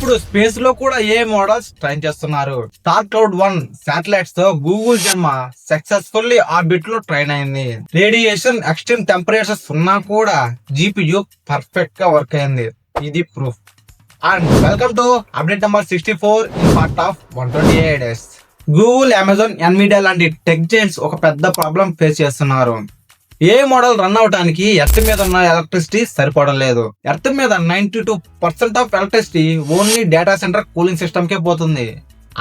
ఇప్పుడు స్పేస్ లో కూడా ఏ మోడల్స్ ట్రైన్ చేస్తున్నారు. స్టార్ క్లౌడ్ 1 శాటిలైట్స్ తో గూగుల్ జెమ్మ సక్సెస్ఫుల్లీ ఆర్బిట్ లో ట్రైన్ అయింది. రేడియేషన్ ఎక్స్ట్రీమ్ టెంపరేచర్స్ ఉన్నా కూడా జీపీయూ పర్ఫెక్ట్ గా వర్క్ అయింది. ఇది proof. And welcome to update number 64 in part of 128 days. Google, Amazon, Nvidia లాంటి టెక్ జైంట్స్ ఒక పెద్ద ప్రాబ్లం ఫేస్ చేస్తున్నారు. ఏ మోడల్ రన్ అవడానికి ఎర్త్ మీద ఉన్న ఎలక్ట్రిసిటీ సరిపడం లేదు. ఎర్త్ మీద 92% of electricity only data centre cooling system కే పోతుంది.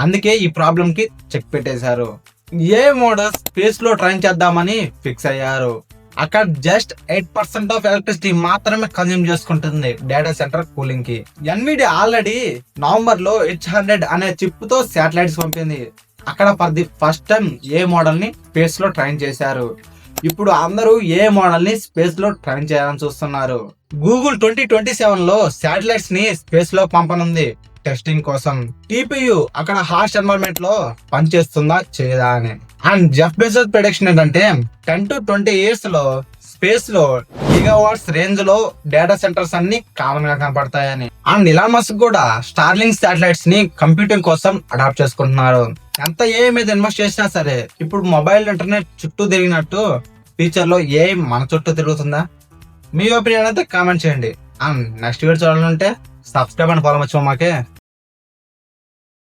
అందుకే ఈ ప్రాబ్లం కి చెక్ పెట్టేశారు. ఏ మోడల్ స్పేస్ లో ట్రైన్ చేద్దామని ఫిక్స్ అయ్యారు. అక్కడ జస్ట్ 8% ఆఫ్ ఎలక్ట్రిసిటీ మాత్రమే కన్జ్యూమ్ చేసుకుంటుంది డేటా సెంటర్ కూలింగ్ కి. ఎన్విడియా ఆల్రెడీ నవంబర్ లో H100 అనే చిప్ తో శాటిలైట్స్ పంపింది. అక్కడ for the first time A model ని స్పేస్ లో ట్రైన్ చేశారు. ఇప్పుడు అందరూ ఏ మోడల్ ని స్పేస్ లో ట్రైన్ చేయాలని చూస్తున్నారు. గూగుల్ 2027 లో శాటిలైట్స్ ని స్పేస్ లో పంపనుంది టెస్టింగ్ కోసం. టీపీయూ అక్కడ హార్ష్ ఎన్వైరన్మెంట్ లో పనిచేస్తుందా చేయదా అని. అండ్ జెఫ్ బెజోస్ ప్రెడిక్షన్ ఏంటంటే 10 to 20 years లో స్పేస్ లో గిగావాట్స్ రేంజ్ లో డేటా సెంటర్స్ అన్ని కామన్ గా కనపడతాయని. అండ్ ఇలాన్ మస్క్ కూడా స్టార్లింక్ శాటిలైట్స్ ని కంప్యూటింగ్ కోసం అడాప్ట్ చేసుకుంటున్నారు. ఎంత ఏ మీద ఇన్వెస్ట్ చేసినా సరే ఇప్పుడు మొబైల్ ఇంటర్నెట్ చుట్టూ తిరిగినట్టు ఫ్యూచర్ లో ఏ మన చుట్టూ తిరుగుతుందా? మీ ఒపీనియన్ అయితే కామెంట్ చేయండి. అండ్ నెక్స్ట్ వీడియో చూడాలంటే సబ్స్క్రైబ్ అండ్ ఫాలో మర్చిపోమాకే.